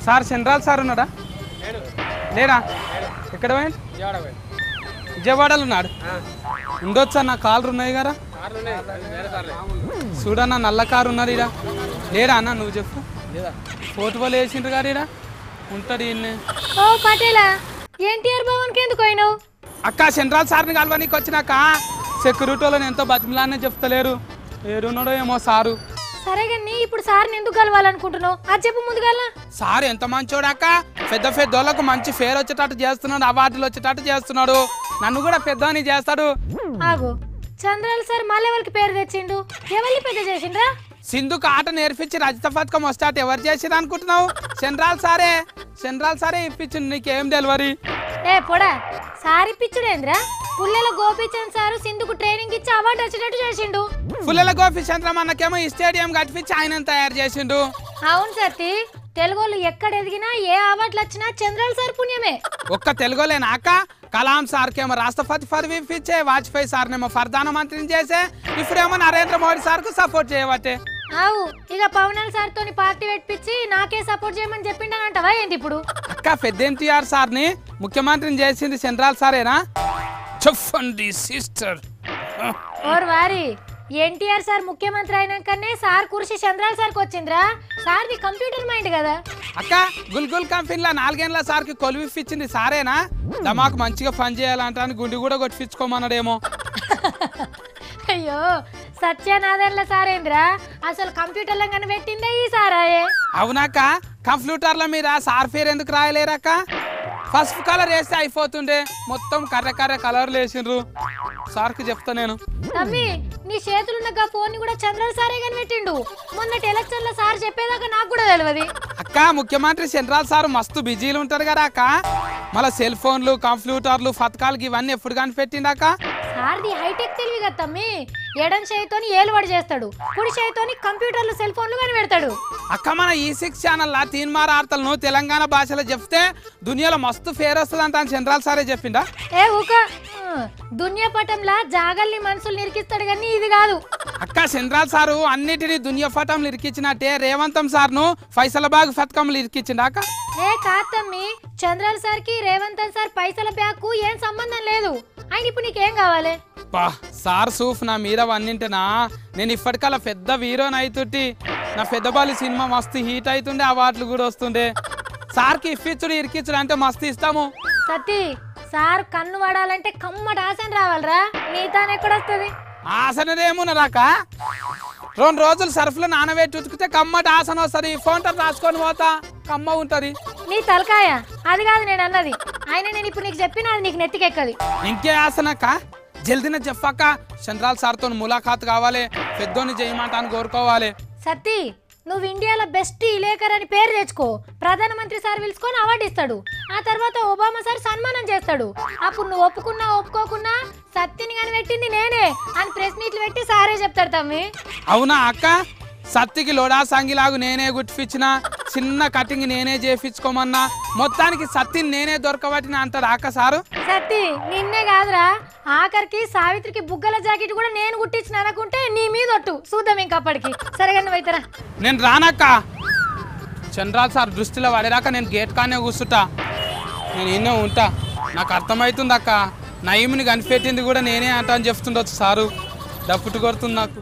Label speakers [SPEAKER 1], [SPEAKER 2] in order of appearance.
[SPEAKER 1] Sir central sir ఉన్నాడా? లేడా? ఎక్కడ పోయింది? విజయవాడలో ఉన్నాడు. ఉండొచ్చా? నా కార్లు ఉన్నాయి కదా చూడన్నా, నల్ల కారు ఉన్నది ఇడా. లేడా అన్న? నువ్వు చెప్పు. ఫోటోలు వేసిండ్రు గారు ఇడా ఉంటాడు. అక్క సెంట్రల్ సార్ని కలవనీకి వచ్చినాక సెక్యూరిటీ వాళ్ళని ఎంతో బతిమిలానే చెప్తలేరు. ఏడున్నాడో ఏమో సారు.
[SPEAKER 2] సరే కానీ ఇప్పుడు సార్ని ఎందుకు కలవాలనుకుంటున్నావు? అది చెప్పు ముందుగా.
[SPEAKER 1] సార్ ఎంత మంచోడాక, పెద్ద పెద్దోళ్ళకు మంచి ఫేర్ వచ్చేటట్టు చేస్తున్నాడు, అవార్డులు వచ్చేటట్టు చేస్తున్నాడు. నన్ను కూడా పెద్దవాణి చేస్తాడు.
[SPEAKER 2] ఆగు, చంద్రాల సార్ మా లెవెల్కి పేరు తెచ్చిండు. ఎవరిని పెద్ద చేసిండ్రా?
[SPEAKER 1] సింధుకు ఆట నేర్పించి రజత పథకం వస్తాట ఎవరు చేసిరు అనుకుంటున్నావు? సెంట్రల్ సారే ఇప్పించిండు. నీకేం డెలివరీ?
[SPEAKER 2] ఏ పొడా, సార్ ఇప్పించుడేంద్రా? పుల్లెల గోపీచంద్ సారు సింధుకు ట్రైనింగ్ ఇచ్చి అవార్డు వచ్చేటట్టు చేసిండు.
[SPEAKER 1] పుల్లెల గోపీచంద్రం అన్నకేమో ఈ స్టేడియం కట్టించి ఆయన తయారు చేసిండు.
[SPEAKER 2] అవును సత్తి, తెలుగోళ్ళు ఎక్కడ ఎదిగినా ఏ అవార్డులు వచ్చినా చంద్రాల సార్ పుణ్యమే.
[SPEAKER 1] ఒక్క తెలుగులేనాక కలాం సార్కేమో రాష్ట్రపతి పదవి ఇప్పించే, వాజ్పేయి సార్నేమో ప్రధానమంత్రిని చేసే, ఇప్పుడేమో నరేంద్ర మోడీ సార్కు సపోర్ట్ చేయబట్టే.
[SPEAKER 2] అవు ఇక పవన్ సార్ తోని పార్టీ పెట్టించి నాకే సపోర్ట్ చేయమని చెప్పిండనంటవా ఏంటి ఇప్పుడు?
[SPEAKER 1] అక్క పెద్ద ఎన్టీఆర్ సార్ని ముఖ్యమంత్రిని చేసింది సెంట్రల్ సారేనా? చెప్పండి సిస్టర్.
[SPEAKER 2] ఓర్ వారి, ఎన్టీఆర్ సార్ ముఖ్యమంత్రి అయినాకనే సార్ కుర్చీ చంద్రాల సార్కి వచ్చిందిరా. సార్ది కంప్యూటర్ మైండ్ కదా.
[SPEAKER 1] అక్క గుల్గుల్ కంపెనీలో 4 ఏళ్ల సార్కి కొలువిప్పించింది సారేనా? దమాకు మంచిగా పని చేయాలంటాను గుండి కూడా కొట్టించుకోమన్నాడేమో.
[SPEAKER 2] అయ్యో సత్యనారాయణ సారేంద్రా, అసలు కంప్యూటర్లో కానీ పెట్టిందే ఈ సారాయే.
[SPEAKER 1] అవునాక, కంప్యూటర్ల మీద సార్ పేరు ఎందుకు రాయలేరక్క? ఫస్ట్ కలర్ వేస్తే అయిపోతుండే, మొత్తం కర్ర కలర్లు వేసిండ్రు. సార్కి చెప్తా నేను.
[SPEAKER 2] తమ్మి, నీ చేతులున్న ఫోన్ కూడా చంద్రాల సారే కానీ పెట్టిండు. మొన్నటి ఎలక్షన్ లో సార్ చెప్పేదాకా నాకు కూడా తెలియదు.
[SPEAKER 1] అక్క ముఖ్యమంత్రి సెంట్రల్ సార్ మస్తు బిజీలు ఉంటారు కదా అక్క. మళ్ళీ సెల్ ఫోన్లు, కంప్యూటర్లు, పథకాలు ఇవన్నీ ఎప్పుడు కానీ పెట్టిండాక.
[SPEAKER 2] సార్ది హైటెక్ తెలివి కదా తమ్మి. ఎడం చేయితోని ఏలువాడు చేస్తాడు, కుడి చేయితోని కంప్యూటర్లు, సెల్ ఫోన్లు కానీ పెడతాడు.
[SPEAKER 1] అక్క మన ఈ6 ఛానల్ తీన్మార్ ఆర్తలను తెలంగాణ భాషలో చెప్తే దునియాలో మస్తు ఫేర్ వస్తుంది అంట సెంట్రల్ సారే చెప్పిండా?
[SPEAKER 2] ఏ ఊక, దునియా పటంలా జాగల్ని మనుషులు నిరికిస్తాడు కానీ ఇది కాదు.
[SPEAKER 1] అక్క సెంట్రల్ సారు అన్నిటినీ దునియా పటంలు ఇరికిచ్చినట్టే రేవంతం సార్ను ఫైసలాబాగ్ పథకంలు ఇరికిచ్చిండా అక్క?
[SPEAKER 2] ఏ కాదు తమ్మి, చంద్రాల సార్కి రేవంతన్ సార్ పైసల బ్యాగ్కు ఏం సంబంధం లేదు. ఆయన ఇప్పుడు నీకేం కావాలి?
[SPEAKER 1] సార్ సూఫ్ నా మీద వన్నింటనా నేను ఇప్పటికల్లా పెద్ద హీరోని అవుతుంటే నా పెద్దబాలి సినిమా మస్తు హీట్ అవుతుండే, అవార్డులు కూడా వస్తుండే. సార్కి ఇప్పించుడు ఇరికిచ్చుడు అంటే మస్తు ఇస్తాము.
[SPEAKER 2] సతీ, సార్ కన్ను పడాలంటే కమ్మటి ఆసన రావాలరా. నీతాను ఎక్కడొస్తుంది?
[SPEAKER 1] ఆసనదేమున్నదాక 2 రోజులు సర్ఫ్లో నానబెట్టి ఉతికితే కమ్మటి ఆసన వస్తుంది. ఫోన్ రాసుకొని పోతా, కమ్మ ఉంటది.
[SPEAKER 2] నీ తలకాయ అది కాదు నేను అన్నది. ఆయన నేను ఇప్పుడు నీకు చెప్పిన అది నీకు నెత్తికెక్కది.
[SPEAKER 1] ఇంకే ఆసనక్క జల్దీన చెప్పాక చంద్రాల సార్తో ములాఖాత్ కావాలి, పెద్దోని చేయమంటాను కోరుకోవాలి.
[SPEAKER 2] సతీ, నువ్వు ఇండియాలో బెస్ట్ ఇలేకర్ అని పేరు తెచ్చుకో. ప్రధానమంత్రి సార్ పిలుచుకొని అవార్డు ఇస్తాడు. ఆ తర్వాత ఒబామా సార్ సన్మానం చేస్తాడు. అప్పుడు నువ్వు ఒప్పుకున్నా ఒప్పుకోకున్నా సత్తిని కానీ పెట్టింది నేనే అని ప్రెస్ మీట్లు పెట్టి సారే చెప్తాడు తమ్మి.
[SPEAKER 1] అవునా అక్క? సత్తికి లోడా సంగిలాగు నేనే గుట్టిపించిన, చిన్న కటింగ్ నేనే చేపించుకోమన్నా, మొత్తానికి సత్తిని నేనే దొరకబట్టిన అంటాడు అక్క సారు.
[SPEAKER 2] సత్తి నిన్నే కాదురా, ఆఖరికి సావిత్రికి బుగ్గల జాకెట్ కూడా నేను కుట్టించిన అనుకుంటే నీ మీద ఒట్టు చూద్దాం ఇంకప్పటికి. సరేగా నువ్వైతరా?
[SPEAKER 1] నేను రానక్క. చంద్రాల్ సార్ దృష్టిలో పడేదాకా నేను గేట్ కానే కూర్చుంటా. నేను ఎన్నో ఉంటా. నాకు అర్థమవుతుంది అక్క, నయీంని కనిపెట్టింది కూడా నేనే అంటా అని చెప్తుండొచ్చు సారు. డప్పుటు కొడుతుంది నాకు.